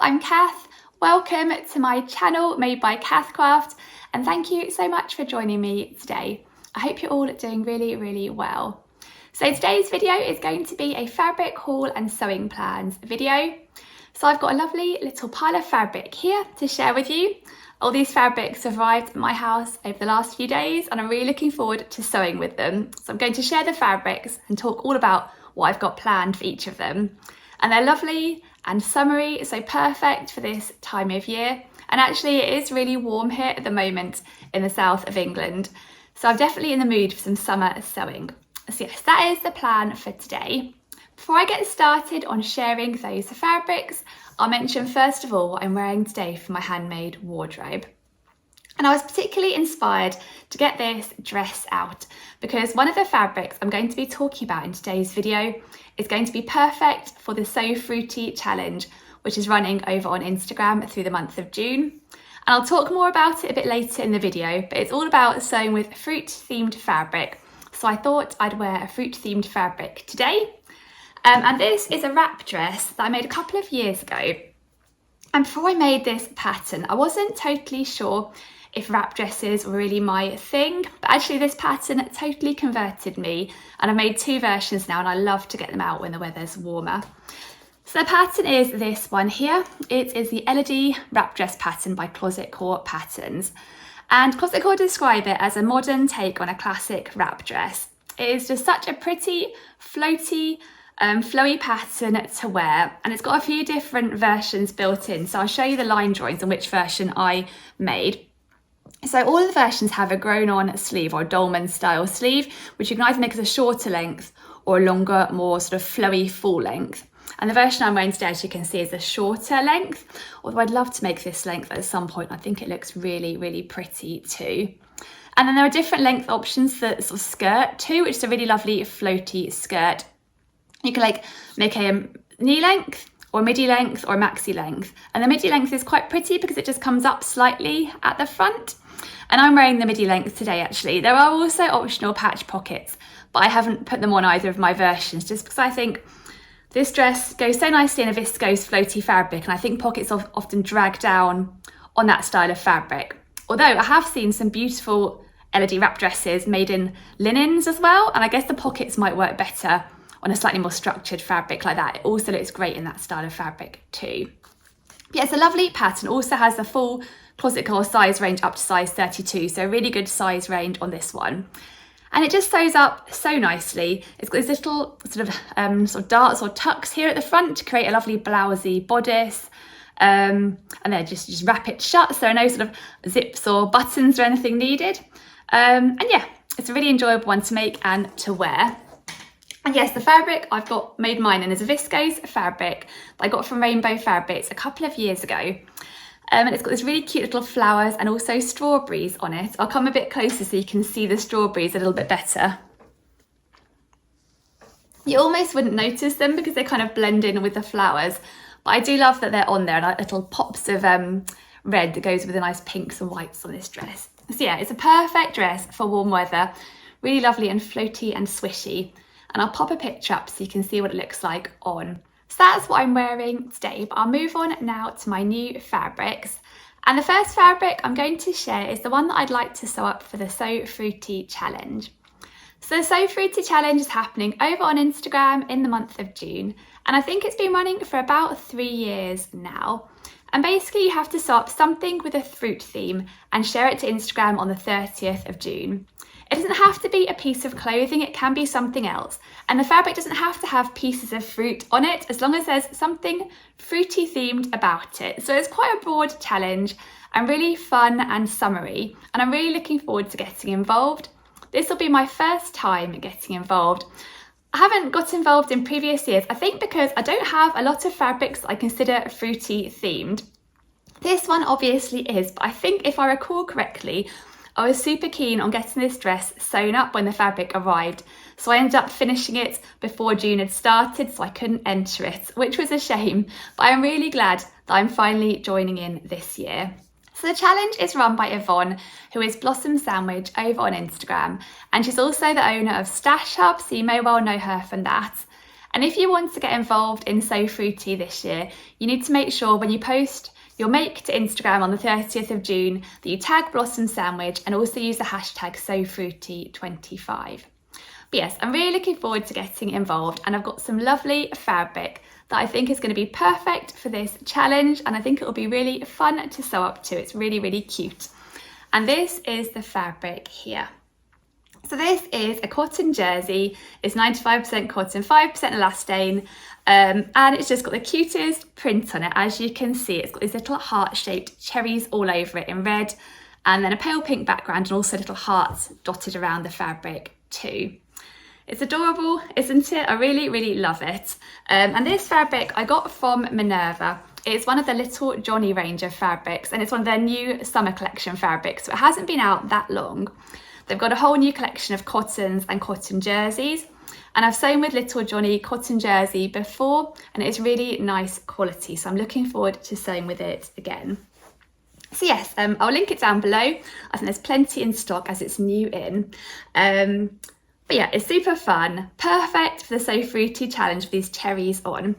I'm Cath. Welcome to my channel made by Cath Craft, and thank you so much for joining me today. I hope you're all doing really well. So today's video is going to be a fabric haul and sewing plans video. So I've got a lovely little pile of fabric here to share with you. All these fabrics have arrived at my house over the last few days and I'm really looking forward to sewing with them. So I'm going to share the fabrics and talk all about what I've got planned for each of them. And they're lovely and summery, so perfect for this time of year. And actually it is really warm here at the moment in the south of England. So I'm definitely in the mood for some summer sewing. So yes, that is the plan for today. Before I get started on sharing those fabrics, I'll mention first of all what I'm wearing today for my handmade wardrobe. And I was particularly inspired to get this dress out because one of the fabrics I'm going to be talking about in today's video is going to be perfect for the Sew Fruity challenge, which is running over on Instagram through the month of June. And I'll talk more about it a bit later in the video, but it's all about sewing with fruit themed fabric. So I thought I'd wear a fruit themed fabric today. And this is a wrap dress that I made a couple of years ago. And before I made this pattern, I wasn't totally sure if wrap dresses were really my thing, but actually this pattern totally converted me, and I've made two versions now and I love to get them out when the weather's warmer. So the pattern is this one here. It is the LED wrap dress pattern by Closet Core Patterns, and Closet Core describe it as a modern take on a classic wrap dress. It is just such a pretty floaty flowy pattern to wear, and it's got a few different versions built in, so I'll show you the line drawings and which version I made. So all of the versions have a grown-on sleeve or dolman style sleeve, which you can either make as a shorter length or a longer, more sort of flowy full length. And the version I'm wearing today, as you can see, is a shorter length, although I'd love to make this length at some point. I think it looks really pretty too. And then there are different length options for the sort of skirt too, which is a really lovely floaty skirt. You can like make a knee length or midi length or maxi length. And the midi length is quite pretty because it just comes up slightly at the front. And I'm wearing the midi length today actually. There are also optional patch pockets, but I haven't put them on either of my versions just because I think this dress goes so nicely in a viscose floaty fabric, and I think pockets often drag down on that style of fabric. Although I have seen some beautiful LED wrap dresses made in linens as well, and I guess the pockets might work better on a slightly more structured fabric like that. It also looks great in that style of fabric too. But yeah, it's a lovely pattern. Also has the full Closet Core size range up to size 32, so a really good size range on this one. And it just sews up so nicely. It's got these little sort of darts or tucks here at the front to create a lovely blousey bodice. And then just wrap it shut, so no sort of zips or buttons or anything needed. And yeah, it's a really enjoyable one to make and to wear. And yes, the fabric I've got made mine in is a viscose fabric that I got from Rainbow Fabrics a couple of years ago. And it's got this really cute little flowers and also strawberries on it. I'll come a bit closer so you can see the strawberries a little bit better. You almost wouldn't notice them because they kind of blend in with the flowers, but I do love that they're on there, like little pops of red that goes with the nice pinks and whites on this dress. So yeah, it's a perfect dress for warm weather, really lovely and floaty and swishy. And I'll pop a picture up so you can see what it looks like on. So that's what I'm wearing today, but I'll move on now to my new fabrics. And the first fabric I'm going to share is the one that I'd like to sew up for the Sew Fruity challenge. So the Sew Fruity challenge is happening over on Instagram in the month of June, and I think it's been running for about 3 years now. And basically you have to sew up something with a fruit theme and share it to Instagram on the 30th of June. It doesn't have to be a piece of clothing, it can be something else. And the fabric doesn't have to have pieces of fruit on it, as long as there's something fruity themed about it. So it's quite a broad challenge and really fun and summery. And I'm really looking forward to getting involved. This will be my first time getting involved. I haven't got involved in previous years, I think because I don't have a lot of fabrics that I consider fruity themed. This one obviously is, but I think if I recall correctly, I was super keen on getting this dress sewn up when the fabric arrived, so I ended up finishing it before June had started, so I couldn't enter it, which was a shame, but I'm really glad that I'm finally joining in this year. So the challenge is run by Yvonne, who is Blossom Sandwich over on Instagram, and she's also the owner of Stash Hub, so you may well know her from that. And if you want to get involved in So Fruity this year, you need to make sure when you post your make to Instagram on the 30th of June that you tag Blossom Sandwich and also use the hashtag SoFruity25. But yes, I'm really looking forward to getting involved, and I've got some lovely fabric that I think is going to be perfect for this challenge, and I think it will be really fun to sew up to. It's really, really cute. And this is the fabric here. So this is a cotton jersey. It's 95% cotton, 5% elastane, and it's just got the cutest print on it. As you can see, it's got these little heart-shaped cherries all over it in red, and then a pale pink background, and also little hearts dotted around the fabric too. It's adorable, isn't it? I really, really love it. And this fabric I got from Minerva. It's one of the Little Johnny range of fabrics, and it's one of their new summer collection fabrics, so it hasn't been out that long. They've got a whole new collection of cottons and cotton jerseys, and I've sewn with Little Johnny cotton jersey before, and it's really nice quality, so I'm looking forward to sewing with it again. So yes, I'll link it down below. I think there's plenty in stock as it's new in. But yeah, it's super fun, perfect for the So Fruity challenge with these cherries on.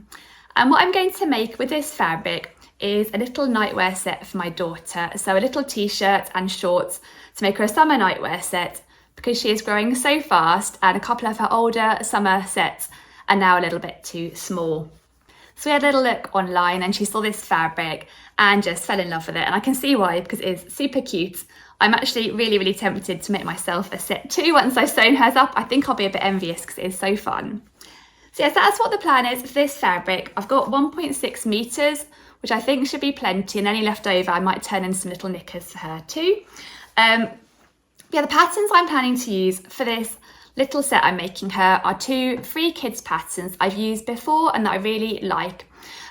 And what I'm going to make with this fabric is a little nightwear set for my daughter. So a little t-shirt and shorts to make her a summer nightwear set, because she is growing so fast and a couple of her older summer sets are now a little bit too small. So we had a little look online and she saw this fabric and just fell in love with it. And I can see why, because it's super cute. I'm actually really, really tempted to make myself a set too once I've sewn hers up. I think I'll be a bit envious because it is so fun. So yes, that's what the plan is for this fabric. I've got 1.6 meters, which I think should be plenty, and any left over I might turn into some little knickers for her too. Yeah, the patterns I'm planning to use for this little set I'm making her are two free kids patterns I've used before and that I really like.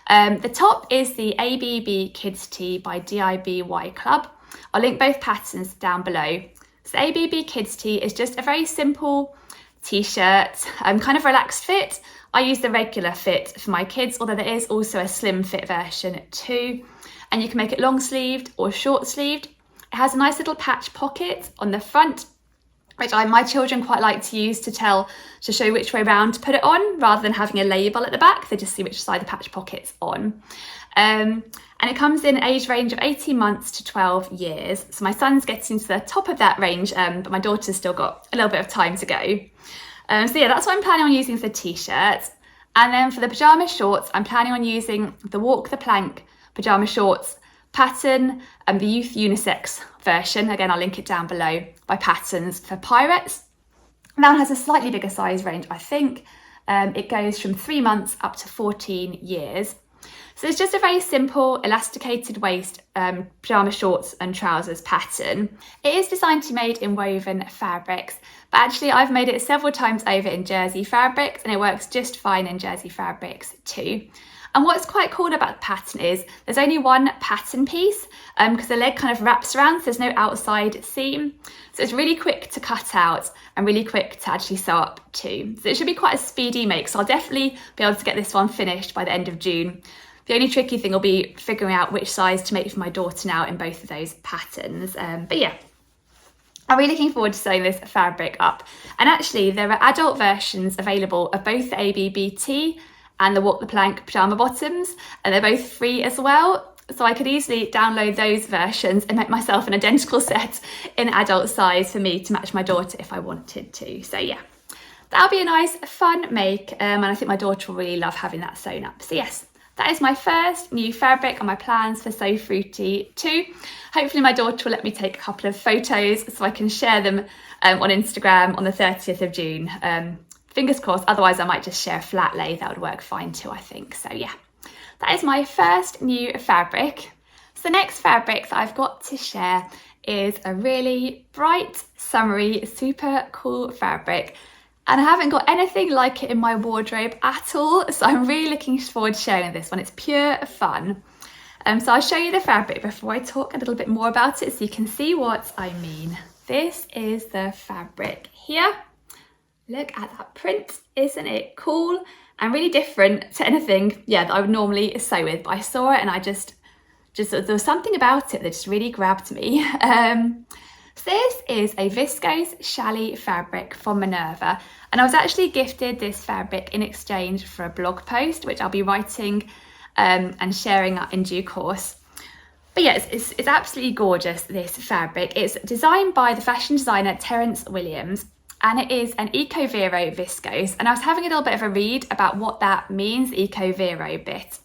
The top is the ABB Kids Tee by DIY Club. I'll link both patterns down below. So ABB Kids Tee is just a very simple t-shirt, kind of relaxed fit. I use the regular fit for my kids, although there is also a slim fit version too. And you can make it long sleeved or short sleeved. It has a nice little patch pocket on the front, which my children quite like to use to show which way round to put it on, rather than having a label at the back. They just see which side the patch pocket's on. And it comes in age range of 18 months to 12 years. So my son's getting to the top of that range, but my daughter's still got a little bit of time to go. So yeah, that's what I'm planning on using for the t-shirt. And then for the pyjama shorts, I'm planning on using the Walk the Plank pyjama shorts pattern, the youth unisex version. Again, I'll link it down below, by Patterns for Pirates. That one has a slightly bigger size range, I think. It goes from 3 months up to 14 years. So it's just a very simple elasticated waist pyjama shorts and trousers pattern. It is designed to be made in woven fabrics, but actually I've made it several times over in jersey fabrics, and it works just fine in jersey fabrics too. And what's quite cool about the pattern is there's only one pattern piece, because the leg kind of wraps around, so there's no outside seam. So it's really quick to cut out and really quick to actually sew up too. So it should be quite a speedy make, so I'll definitely be able to get this one finished by the end of June. The only tricky thing will be figuring out which size to make for my daughter now in both of those patterns. But yeah, I'm really looking forward to sewing this fabric up. And actually there are adult versions available of both the ABB tee and the Walk the Plank pyjama bottoms, and they're both free as well. So I could easily download those versions and make myself an identical set in adult size for me to match my daughter if I wanted to. So yeah, that'll be a nice fun make, and I think my daughter will really love having that sewn up. So yes, that is my first new fabric and my plans for So Fruity too. Hopefully my daughter will let me take a couple of photos so I can share them on Instagram on the 30th of June. Fingers crossed, otherwise I might just share a flat lay. That would work fine too, I think. So yeah, that is my first new fabric. So the next fabric that I've got to share is a really bright, summery, super cool fabric. And I haven't got anything like it in my wardrobe at all, so I'm really looking forward to sharing this one. It's pure fun. So I'll show you the fabric before I talk a little bit more about it so you can see what I mean. This is the fabric here. Look at that print, isn't it cool? And really different to anything, that I would normally sew with. But I saw it and I just there was something about it that just really grabbed me. So this is a viscose challis fabric from Minerva, and I was actually gifted this fabric in exchange for a blog post, which I'll be writing and sharing in due course. But yes, it's absolutely gorgeous, this fabric. It's designed by the fashion designer Terence Williams, and it is an Eco-Vero viscose. And I was having a little bit of a read about what that means, Eco-Vero bit.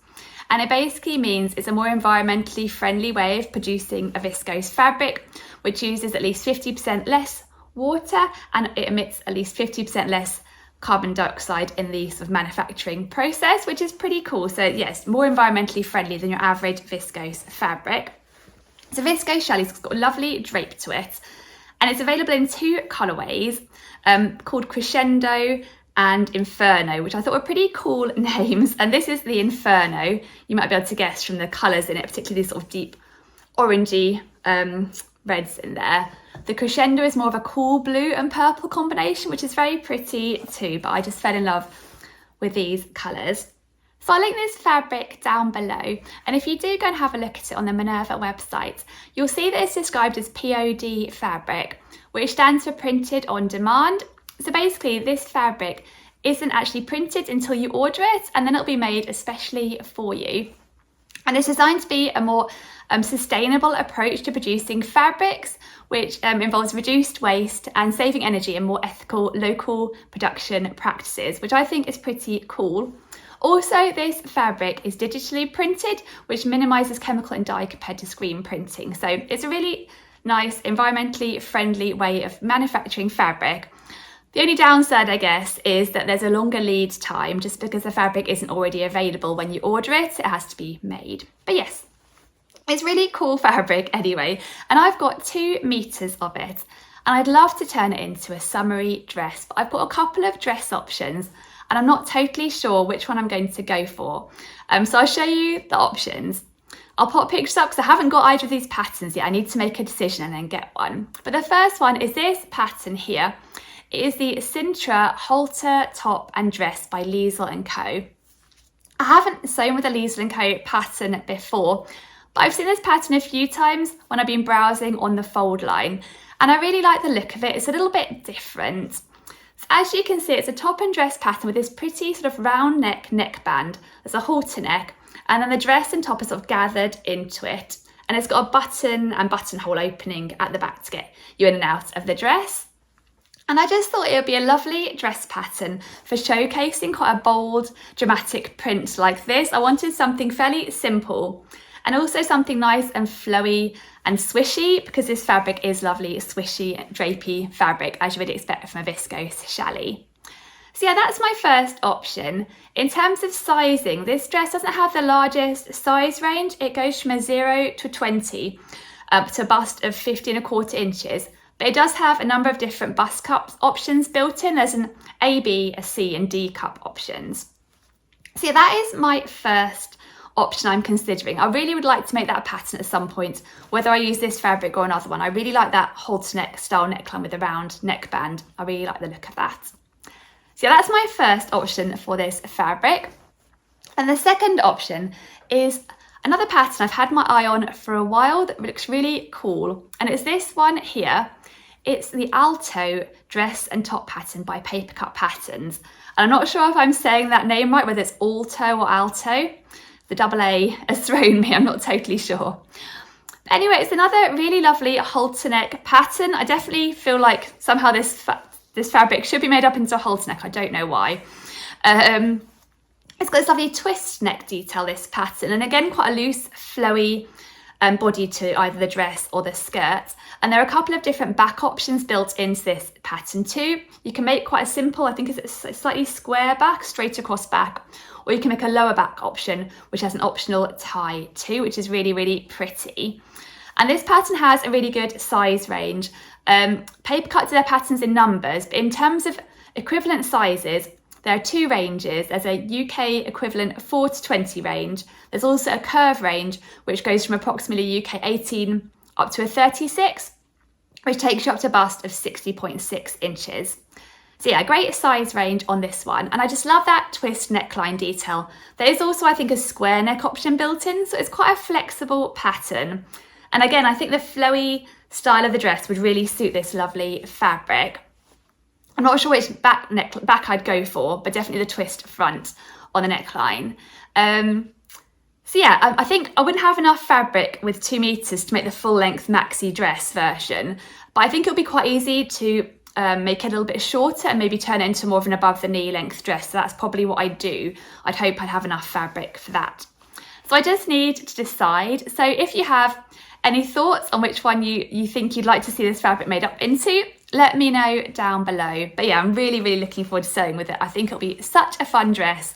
And it basically means it's a more environmentally friendly way of producing a viscose fabric, which uses at least 50% less water, and it emits at least 50% less carbon dioxide in the sort of manufacturing process, which is pretty cool. So yes, more environmentally friendly than your average viscose fabric. So viscose challis has got a lovely drape to it, and it's available in two colourways called Crescendo and Inferno, which I thought were pretty cool names. And this is the Inferno. You might be able to guess from the colours in it, particularly these sort of deep orangey reds in there. The Crescendo is more of a cool blue and purple combination, which is very pretty too, but I just fell in love with these colours. So I'll link this fabric down below, and if you do go and have a look at it on the Minerva website, you'll see that it's described as POD fabric, which stands for printed on demand. So basically this fabric isn't actually printed until you order it, and then it'll be made especially for you. And it's designed to be a more sustainable approach to producing fabrics, which involves reduced waste and saving energy and more ethical local production practices, which I think is pretty cool. Also, this fabric is digitally printed, which minimises chemical and dye compared to screen printing. So it's a really nice, environmentally friendly way of manufacturing fabric. The only downside, I guess, is that there's a longer lead time just because the fabric isn't already available when you order it. It has to be made. But yes, it's really cool fabric anyway. And I've got 2 meters of it, and I'd love to turn it into a summery dress. But I've got a couple of dress options, and I'm not totally sure which one I'm going to go for. So I'll show you the options. I'll put pictures up because I haven't got either of these patterns yet. I need to make a decision and then get one. But the first one is this pattern here. It is the Sintra halter top and dress by Liesl & Co. I haven't sewn with a Liesl & Co pattern before, but I've seen this pattern a few times when I've been browsing on the fold line, and I really like the look of it. It's a little bit different. So as you can see, it's a top and dress pattern with this pretty sort of round neckband. There's a halter neck, and then the dress and top is sort of gathered into it, and it's got a button and buttonhole opening at the back to get you in and out of the dress. And I just thought it would be a lovely dress pattern for showcasing quite a bold, dramatic print like this. I wanted something fairly simple and also something nice and flowy and swishy, because this fabric is lovely, swishy, drapey fabric, as you would expect from a viscose challis. So yeah, that's my first option. In terms of sizing, this dress doesn't have the largest size range. It goes from a 0 to 20 up to a bust of 15¼ inches. But it does have a number of different bust cup options built in. There's an A, B, a C and D cup options. So yeah, that is my first option I'm considering. I really would like to make that a pattern at some point, whether I use this fabric or another one. I really like that halter neck style neckline with a round neckband. I really like the look of that. So yeah, that's my first option for this fabric. And the second option is another pattern I've had my eye on for a while that looks really cool. And it's this one here. It's the Alto dress and top pattern by Paper Cut Patterns. And I'm not sure if I'm saying that name right, whether it's Alto or Alto. The double A has thrown me, I'm not totally sure. But anyway, it's another really lovely halter neck pattern. I definitely feel like somehow this fabric should be made up into a halter neck. I don't know why. It's got this lovely twist neck detail, this pattern, and again quite a loose, flowy body to either the dress or the skirt. And there are a couple of different back options built into this pattern too. You can make quite a simple, I think it's a slightly square back, straight across back, or you can make a lower back option, which has an optional tie too, which is really, really pretty. And this pattern has a really good size range. Paper Cut do their patterns in numbers, but in terms of equivalent sizes, there are 2 ranges. There's a UK equivalent 4 to 20 range. There's also a curve range, which goes from approximately UK 18 up to a 36, which takes you up to a bust of 60.6 inches. So yeah, great size range on this one. And I just love that twist neckline detail. There is also, I think, a square neck option built in, so it's quite a flexible pattern. And again, I think the flowy style of the dress would really suit this lovely fabric. I'm not sure which back I'd go for, but definitely the twist front on the neckline. So yeah, I think I wouldn't have enough fabric with 2 meters to make the full length maxi dress version, but I think it'll be quite easy to make it a little bit shorter and maybe turn it into more of an above the knee length dress. So that's probably what I'd do. I'd hope I'd have enough fabric for that. So I just need to decide. So if you have any thoughts on which one you think you'd like to see this fabric made up into, let me know down below. But yeah, I'm really, really looking forward to sewing with it. I think it'll be such a fun dress.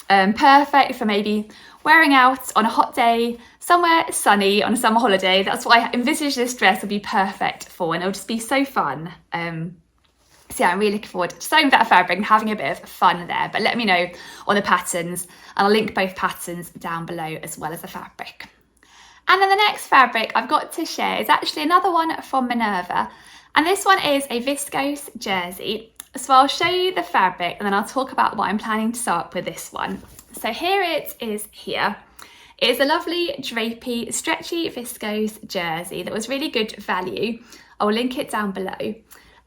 Perfect for maybe wearing out on a hot day, somewhere sunny on a summer holiday. That's what I envisage this dress will be perfect for, and it'll just be so fun. So yeah, I'm really looking forward to sewing with that fabric and having a bit of fun there. But let me know on the patterns, and I'll link both patterns down below as well as the fabric. And then the next fabric I've got to share is actually another one from Minerva, and this one is a viscose jersey. So I'll show you the fabric and then I'll talk about what I'm planning to sew up with this one. So here it is here. It's a lovely drapey, stretchy viscose jersey that was really good value. I'll link it down below.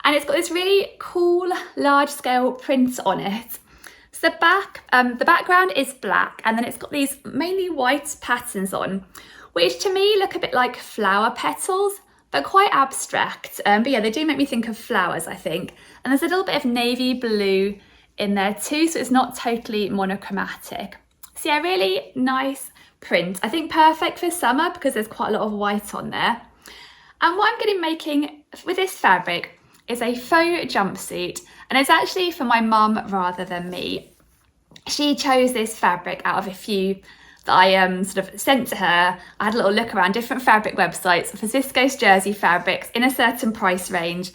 And it's got this really cool large scale print on it. So the background is black, and then it's got these mainly white patterns on, which to me look a bit like flower petals, but quite abstract. But yeah, they do make me think of flowers, I think. And there's a little bit of navy blue in there too, so it's not totally monochromatic. So yeah, really nice print. I think perfect for summer because there's quite a lot of white on there. And what I'm going to be making with this fabric is a faux jumpsuit, and it's actually for my mum rather than me. She chose this fabric out of a few that I sort of sent to her. I had a little look around different fabric websites for viscose jersey fabrics in a certain price range.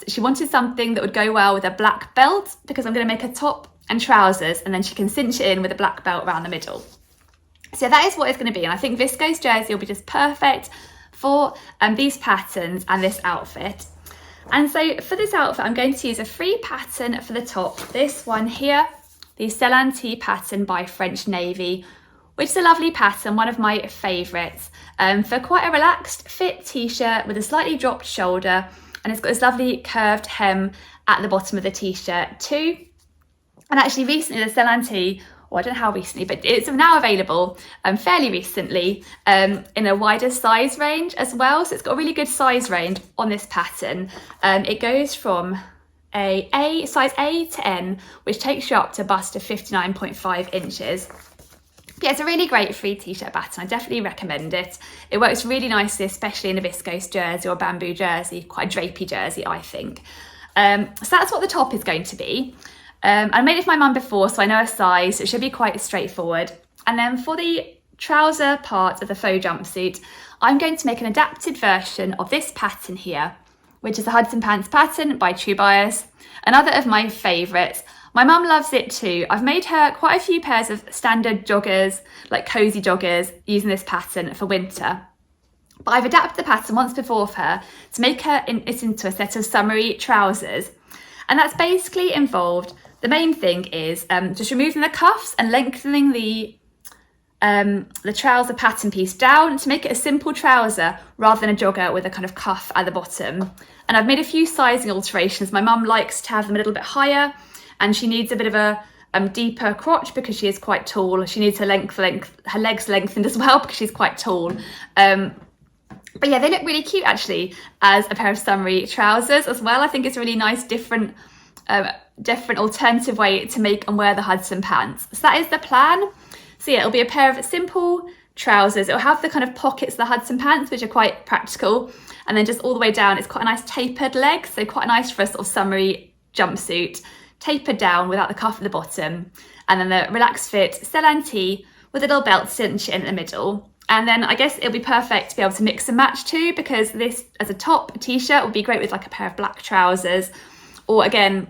She wanted something that would go well with a black belt because I'm going to make a top and trousers, and then she can cinch it in with a black belt around the middle. So that is what it's going to be, and I think viscose jersey will be just perfect for these patterns and this outfit. And so for this outfit, I'm going to use a free pattern for the top. This one here, the Celanti pattern by French Navy, which is a lovely pattern, one of my favourites, for quite a relaxed fit t-shirt with a slightly dropped shoulder, and it's got this lovely curved hem at the bottom of the t-shirt too. And actually recently the Celanti, or I don't know how recently, but it's now available fairly recently in a wider size range as well. So it's got a really good size range on this pattern. It goes from size A to N, which takes you up to a bust of 59.5 inches. Yeah, it's a really great free t-shirt pattern. I definitely recommend it. It works really nicely, especially in a viscose jersey or bamboo jersey, quite a drapey jersey, I think. So that's what the top is going to be. I made it for my mum before, so I know her size, so it should be quite straightforward. And then for the trouser part of the faux jumpsuit, I'm going to make an adapted version of this pattern here, which is a Hudson Pants pattern by True Bias, another of my favourites. My mum loves it too. I've made her quite a few pairs of standard joggers, like cosy joggers, using this pattern for winter. But I've adapted the pattern once before for her to make it into a set of summery trousers. And that's basically involved, the main thing is just removing the cuffs and lengthening the trouser pattern piece down to make it a simple trouser rather than a jogger with a kind of cuff at the bottom. And I've made a few sizing alterations. My mum likes to have them a little bit higher, and she needs a bit of a deeper crotch because she is quite tall. She needs her legs lengthened as well because she's quite tall. But yeah, they look really cute actually as a pair of summery trousers as well. I think it's a really nice different alternative way to make and wear the Hudson pants. So that is the plan. So yeah, it'll be a pair of simple trousers. It'll have the kind of pockets of the Hudson pants, which are quite practical. And then just all the way down, it's quite a nice tapered leg. So quite nice for a sort of summery jumpsuit, tapered down without the cuff at the bottom. And then the relaxed fit Celanti with a little belt cinch in the middle. And then I guess it'll be perfect to be able to mix and match too, because this as a top t-shirt would be great with like a pair of black trousers, or again,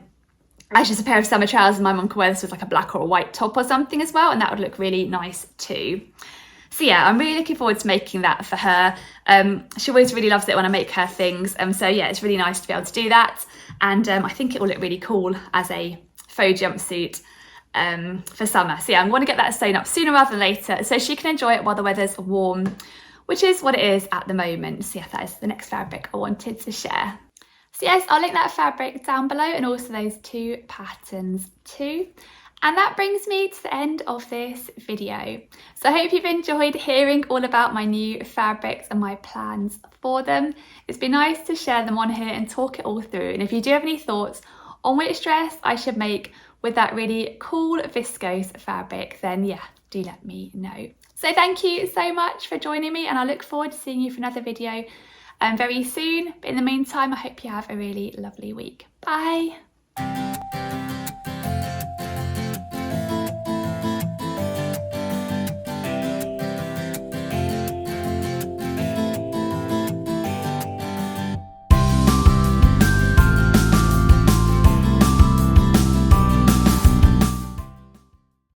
as just a pair of summer trousers. My mum could wear this with like a black or a white top or something as well, and that would look really nice too. So yeah, I'm really looking forward to making that for her. She always really loves it when I make her things. So yeah, it's really nice to be able to do that. And I think it will look really cool as a faux jumpsuit for summer. So yeah, I'm going to get that sewn up sooner rather than later so she can enjoy it while the weather's warm, which is what it is at the moment. So yeah, that is the next fabric I wanted to share. So yes, I'll link that fabric down below and also those 2 patterns too. And that brings me to the end of this video. So I hope you've enjoyed hearing all about my new fabrics and my plans for them. It's been nice to share them on here and talk it all through. And if you do have any thoughts on which dress I should make with that really cool viscose fabric, then yeah, do let me know. So thank you so much for joining me, and I look forward to seeing you for another video very soon. But in the meantime, I hope you have a really lovely week. Bye.